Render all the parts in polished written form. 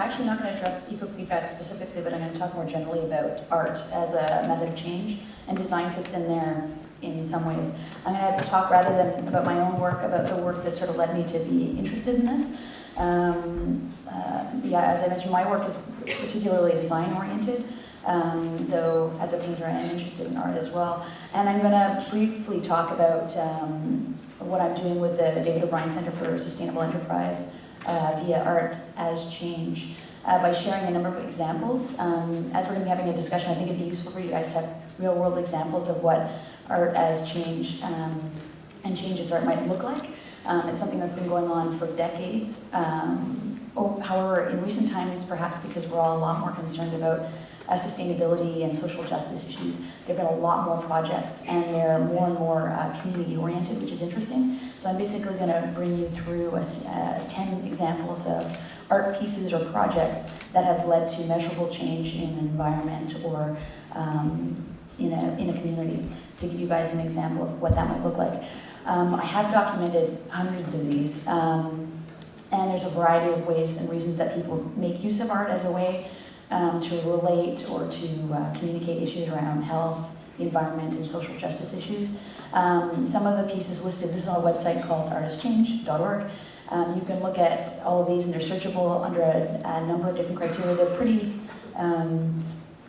actually not going to address eco-feedback specifically, but I'm going to talk more generally about art as a method of change, and design fits in there in some ways. I'm going to talk rather than about my own work, about the work that sort of led me to be interested in this. Yeah, as I mentioned, my work is particularly design-oriented, though as a painter I am interested in art as well. And I'm going to briefly talk about what I'm doing with the David O'Brien Center for Sustainable Enterprise via art as change, by sharing a number of examples. As we're going to be having a discussion, I think it'd be useful for you guys to have real-world examples of what art as change and changes art might look like. It's something that's been going on for decades. However, in recent times, perhaps because we're all a lot more concerned about sustainability and social justice issues, there have been a lot more projects, and they're more and more community-oriented, which is interesting. So I'm basically going to bring you through 10 examples of art pieces or projects that have led to measurable change in an environment or in a community, to give you guys an example of what that might look like. I have documented hundreds of these, and there's a variety of ways and reasons that people make use of art as a way to relate or to communicate issues around health, the environment, and social justice issues. Some of the pieces listed, this is on a website called artistchange.org. You can look at all of these, and they're searchable under a number of different criteria. They're pretty,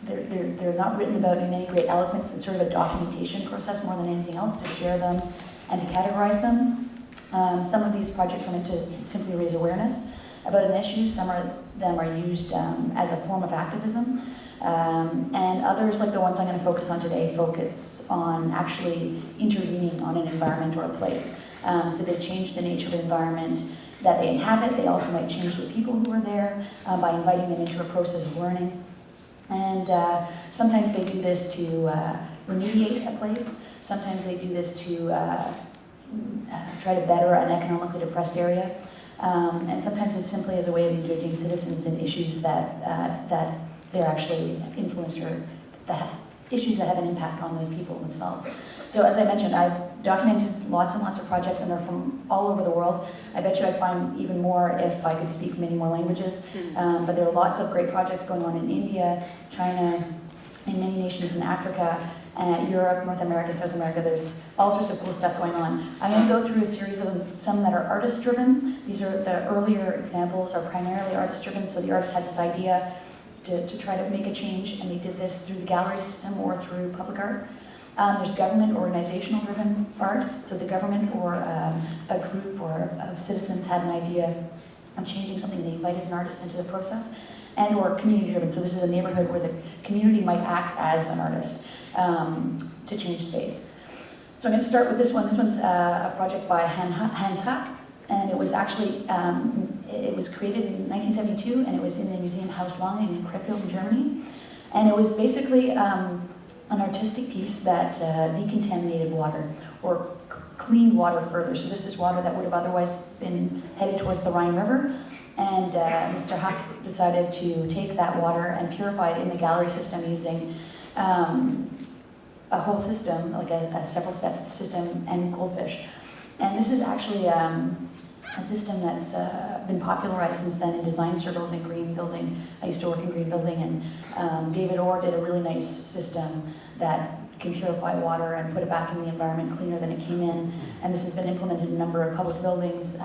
they're not written about in any great eloquence. It's sort of a documentation process more than anything else, to share them and to categorize them. Some of these projects are meant to simply raise awareness about an issue. Some of them are used as a form of activism. And others, like the ones I'm going to focus on today, focus on actually intervening on an environment or a place. So they change the nature of the environment that they inhabit. They also might change the people who are there by inviting them into a process of learning. And sometimes they do this to remediate a place. Sometimes they do this to try to better an economically depressed area. And sometimes it's simply as a way of engaging citizens in issues that they're actually influenced, or issues that have an impact on those people themselves. So as I mentioned, I've documented lots and lots of projects, and they're from all over the world. I bet you I'd find even more if I could speak many more languages. But there are lots of great projects going on in India, China, in many nations in Africa, Europe, North America, South America. There's all sorts of cool stuff going on. I'm going to go through a series of them, some that are artist-driven. These are the earlier examples are primarily artist-driven, so the artist had this idea to try to make a change, and they did this through the gallery system or through public art. There's government organizational-driven art, so the government or a group or of citizens had an idea of changing something, and they invited an artist into the process. And or community-driven, so this is a neighborhood where the community might act as an artist to change space. So I'm going to start with this one. This one's a project by Hans Hack, and it was actually, it was created in 1972, and it was in the Museum Haus Lange in Krefeld in Germany. And it was basically an artistic piece that decontaminated water, or cleaned water further. So this is water that would have otherwise been headed towards the Rhine River. And Mr. Hack decided to take that water and purify it in the gallery system using a whole system, like a several-step system, and goldfish. And this is actually a system that's been popularized since then in design circles in green building. I used to work in green building, and David Orr did a really nice system that can purify water and put it back in the environment cleaner than it came in. And this has been implemented in a number of public buildings.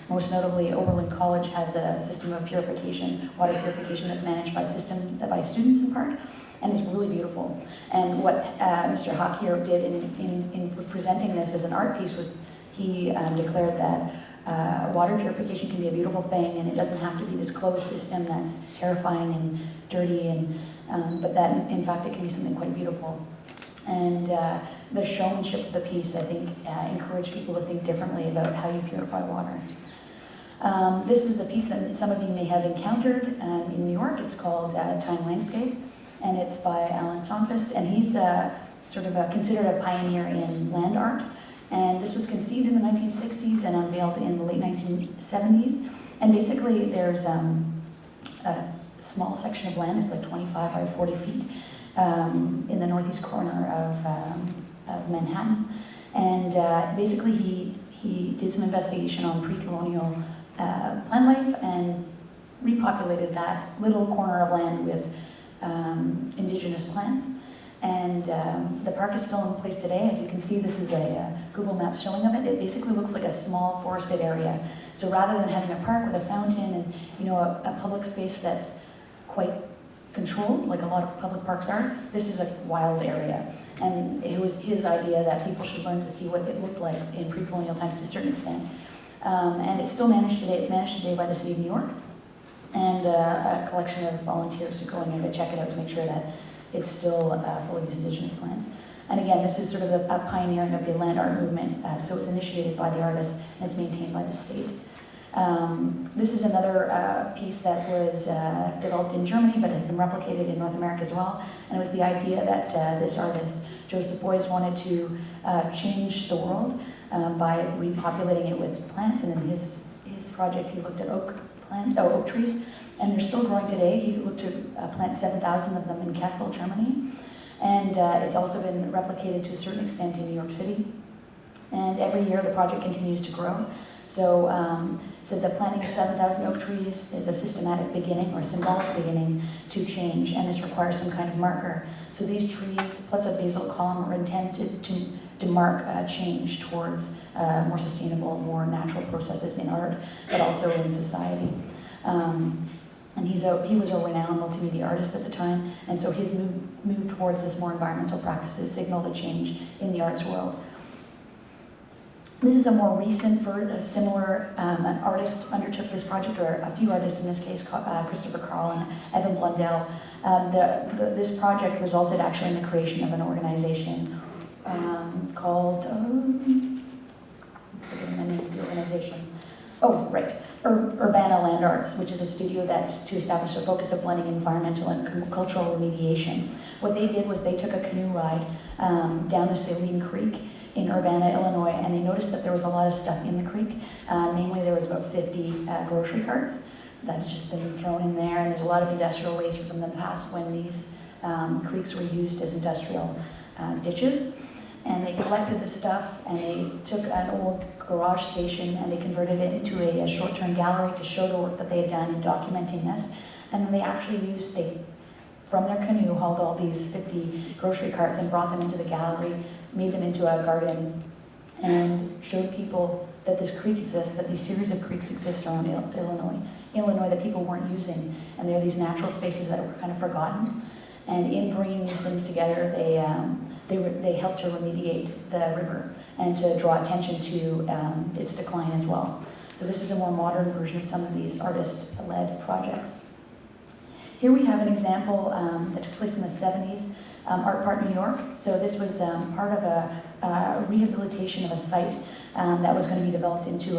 Most notably, Oberlin College has a system of purification, water purification, that's managed by students in part, and is really beautiful. And what Mr. Hack here did in presenting this as an art piece was he declared that water purification can be a beautiful thing, and it doesn't have to be this closed system that's terrifying and dirty, and but that in fact it can be something quite beautiful. And the showmanship of the piece, I think, encouraged people to think differently about how you purify water. This is a piece that some of you may have encountered in New York. It's called Time Landscape, and it's by Alan Sonfest, and he's sort of considered a pioneer in land art. And this was conceived in the 1960s and unveiled in the late 1970s. And basically, there's a small section of land, it's like 25 by 40 feet, in the northeast corner of Manhattan. And basically, he did some investigation on pre-colonial plant life and repopulated that little corner of land with indigenous plants. And the park is still in place today. As you can see, this is a Google map showing of it. It basically looks like a small forested area. So rather than having a park with a fountain and a public space that's quite controlled, like a lot of public parks are, this is a wild area. And it was his idea that people should learn to see what it looked like in pre-colonial times to a certain extent. And it's still managed today. It's managed today by the city of New York and a collection of volunteers who go in there to check it out to make sure that it's still full of these indigenous plants. And again, this is sort of a pioneering of the land art movement. So it's initiated by the artist and it's maintained by the state. This is another piece that was developed in Germany but has been replicated in North America as well. And it was the idea that this artist, Joseph Beuys, wanted to change the world by repopulating it with plants. And in his project, he looked at oak trees. And they're still growing today. He looked to plant 7,000 of them in Kassel, Germany. And it's also been replicated to a certain extent in New York City. And every year the project continues to grow. So the planting of 7,000 oak trees is a systematic beginning or symbolic beginning to change, and this requires some kind of marker. So these trees, plus a basal column, are intended to mark a change towards more sustainable, more natural processes in art, but also in society. And he was a renowned multimedia artist at the time, and so his move towards this more environmental practices signaled a change in the arts world. This is a more recent, similar, an artist undertook this project, or a few artists in this case, Christopher Carl and Evan Blundell. This project resulted actually in the creation of an organization called, I'm forgetting the name of the organization. Oh, right, Urbana Land Arts, which is a studio that's to establish a focus of blending environmental and cultural remediation. What they did was they took a canoe ride down the Saline Creek in Urbana, Illinois, and they noticed that there was a lot of stuff in the creek. Namely, there was about 50 grocery carts that had just been thrown in there, and there's a lot of industrial waste from the past when these creeks were used as industrial ditches. And they collected this stuff, and they took an old garage station and they converted it into a short-term gallery to show the work that they had done in documenting this. And then they actually from their canoe, hauled all these 50 grocery carts and brought them into the gallery, made them into a garden, and showed people that this creek exists, that these series of creeks exist around Illinois that people weren't using. And they're these natural spaces that were kind of forgotten. And in bringing these things together, they helped to remediate the river and to draw attention to its decline as well. So this is a more modern version of some of these artist-led projects. Here we have an example that took place in the 70s, Art Park New York. So this was part of a rehabilitation of a site that was going to be developed into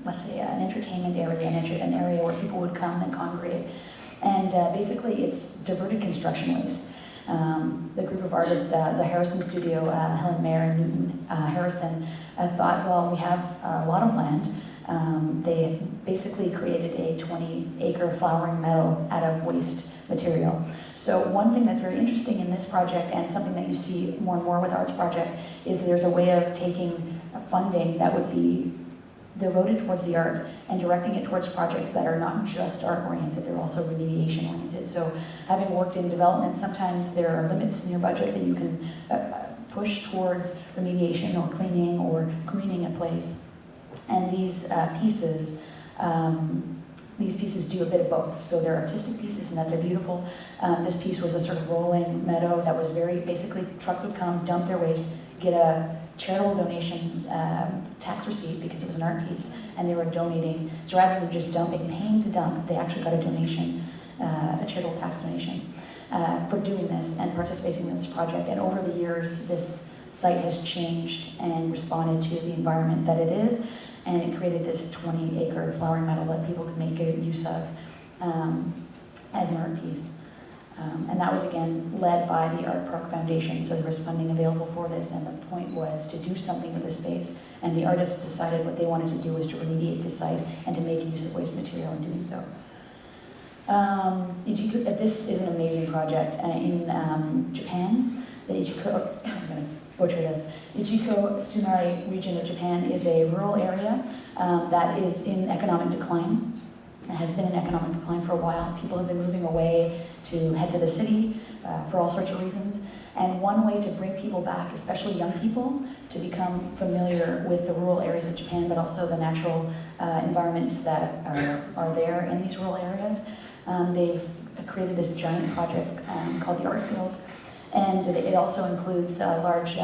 let's say an entertainment area, an area where people would come and congregate. And basically it's diverted construction waste. The group of artists, the Harrison Studio, Helen Mayer and Newton Harrison, thought, well, we have a lot of land. They basically created a 20-acre flowering meadow out of waste material. So one thing that's very interesting in this project, and something that you see more and more with Arts Project, is there's a way of taking funding that would be devoted towards the art and directing it towards projects that are not just art-oriented, they're also remediation-oriented. So having worked in development, sometimes there are limits in your budget that you can push towards remediation or cleaning or greening a place. And these pieces do a bit of both. So they're artistic pieces in that they're beautiful. This piece was a sort of rolling meadow that was basically trucks would come, dump their waste, get a charitable donation tax receipt because it was an art piece, and they were donating. So rather than just paying to dump, they actually got a donation, a charitable tax donation for doing this and participating in this project. And over the years, this site has changed and responded to the environment that it is, and it created this 20-acre flowering meadow that people could make good use of as an art piece. And that was, again, led by the Art Park Foundation, so there was funding available for this, and the point was to do something with the space, and the artists decided what they wanted to do was to remediate the site and to make use of waste material in doing so. This is an amazing project in Japan. The Ichiko, I'm going to butcher this, Ichiko Tsunari region of Japan is a rural area that is in economic decline. It has been in economic decline for a while. People have been moving away to head to the city for all sorts of reasons. And one way to bring people back, especially young people, to become familiar with the rural areas of Japan, but also the natural environments that are there in these rural areas, they've created this giant project called the Art Field. And it also includes a large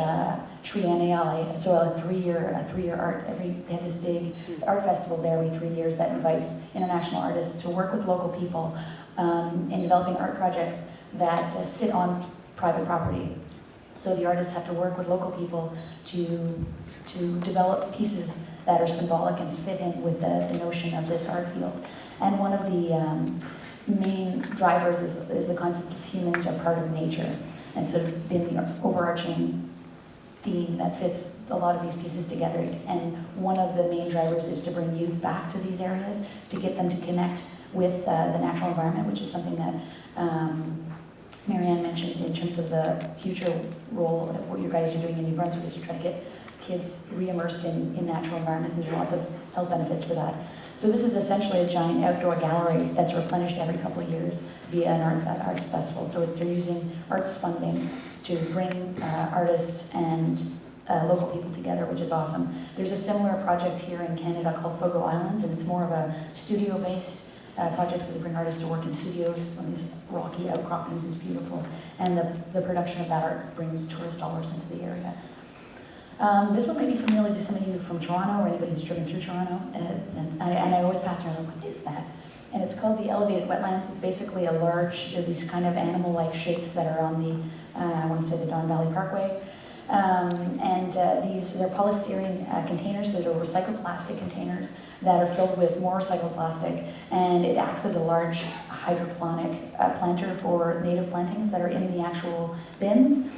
triennale, so a three-year art. They have this big art festival there every 3 years that invites international artists to work with local people in developing art projects that sit on private property. So the artists have to work with local people to develop pieces that are symbolic and fit in with the notion of this art field. And one of the main drivers is the concept of humans are part of nature. And so in the overarching theme that fits a lot of these pieces together. And one of the main drivers is to bring youth back to these areas, to get them to connect with the natural environment, which is something that Marianne mentioned in terms of the future role of what you guys are doing in New Brunswick, is to try to get kids re-immersed in natural environments, and there's lots of health benefits for that. So this is essentially a giant outdoor gallery that's replenished every couple of years via an arts festival. So they're using arts funding to bring artists and local people together, which is awesome. There's a similar project here in Canada called Fogo Islands, and it's more of a studio-based project, so they bring artists to work in studios on these rocky outcroppings. It's beautiful. And the production of that art brings tourist dollars into the area. This one might be familiar to some of you from Toronto or anybody who's driven through Toronto. And I always pass around, what is that? And it's called the elevated wetlands. It's basically these kind of animal-like shapes that are on the, I want to say the Don Valley Parkway. They're polystyrene containers that are recycled plastic containers that are filled with more recycled plastic, and it acts as a large hydroponic planter for native plantings that are in the actual bins.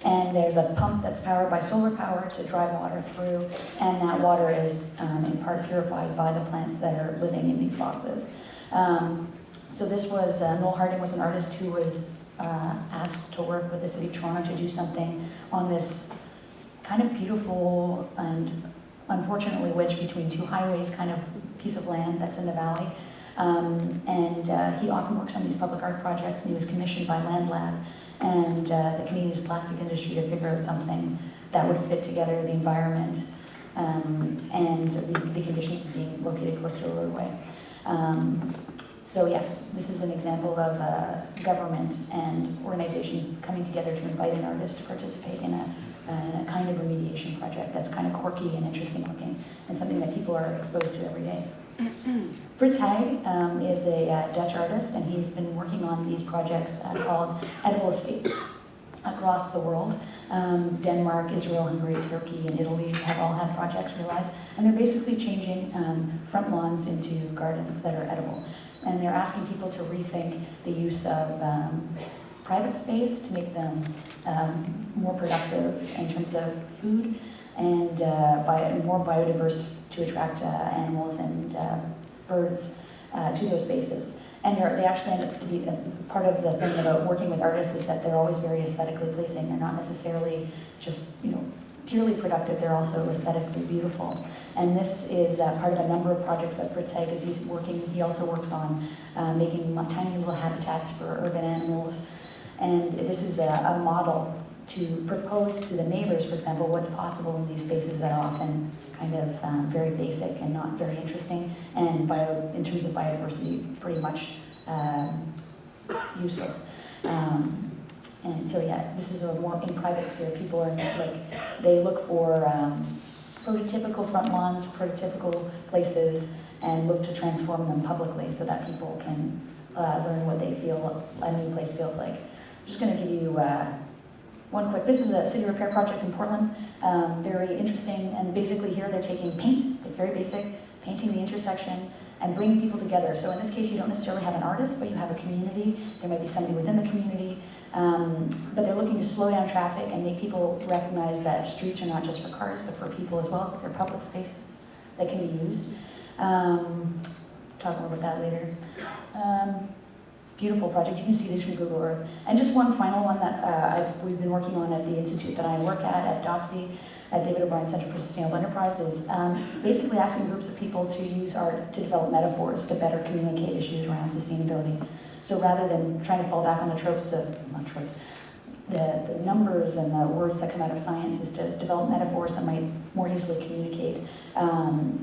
And there's a pump that's powered by solar power to drive water through, and that water is in part purified by the plants that are living in these boxes. So this was, Noel Harding was an artist who was asked to work with the City of Toronto to do something on this kind of beautiful and unfortunately wedged between two highways kind of piece of land that's in the valley. He often works on these public art projects, and he was commissioned by Land Lab and the Canadian plastic industry to figure out something that would fit together the environment and the conditions of being located close to a roadway. So yeah, this is an example of government and organizations coming together to invite an artist to participate in a kind of remediation project that's kind of quirky and interesting looking, and something that people are exposed to every day. Fritz Haag is a Dutch artist, and he's been working on these projects called edible estates across the world. Denmark, Israel, Hungary, Turkey, and Italy have all had projects realized, and they're basically changing front lawns into gardens that are edible. And they're asking people to rethink the use of private space to make them more productive in terms of food and more biodiverse to attract animals and birds to those spaces. And they actually end up to be part of the thing about working with artists is that they're always very aesthetically pleasing. They're not necessarily just purely productive, they're also aesthetically beautiful. And this is part of a number of projects that Fritz Haag is working. He also works on making tiny little habitats for urban animals. And this is a model to propose to the neighbors, for example, what's possible in these spaces that are often kind of very basic and not very interesting, and in terms of biodiversity, pretty much useless. And so yeah, this is a more in private sphere. People are they look for prototypical front lawns, prototypical places, and look to transform them publicly so that people can learn what they feel a new place feels like. I'm just going to give you one quick. This is a city repair project in Portland. Very interesting, and basically here they're taking paint. It's very basic, painting the intersection and bringing people together. So in this case, you don't necessarily have an artist, but you have a community. There might be somebody within the community, but they're looking to slow down traffic and make people recognize that streets are not just for cars, but for people as well. They're public spaces that can be used. Talk more about that later. Beautiful project. You can see these from Google Earth. And just one final one that we've been working on at the institute that I work at Doxy. at David O'Brien Center for Sustainable Enterprise is basically asking groups of people to use art to develop metaphors to better communicate issues around sustainability. So rather than trying to fall back on the tropes of, not tropes, the numbers and the words that come out of science, is to develop metaphors that might more easily communicate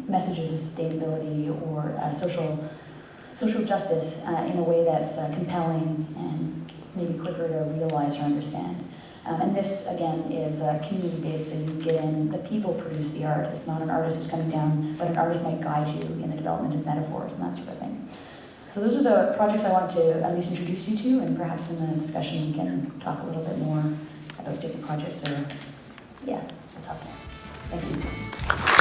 messages of sustainability or social justice in a way that's compelling and maybe quicker to realize or understand. And this, again, is community-based, so you get in, the people produce the art. It's not an artist who's coming down, but an artist might guide you in the development of metaphors and that sort of thing. So those are the projects I wanted to at least introduce you to, and perhaps in the discussion we can talk a little bit more about different projects, or, yeah, we'll talk more. Thank you.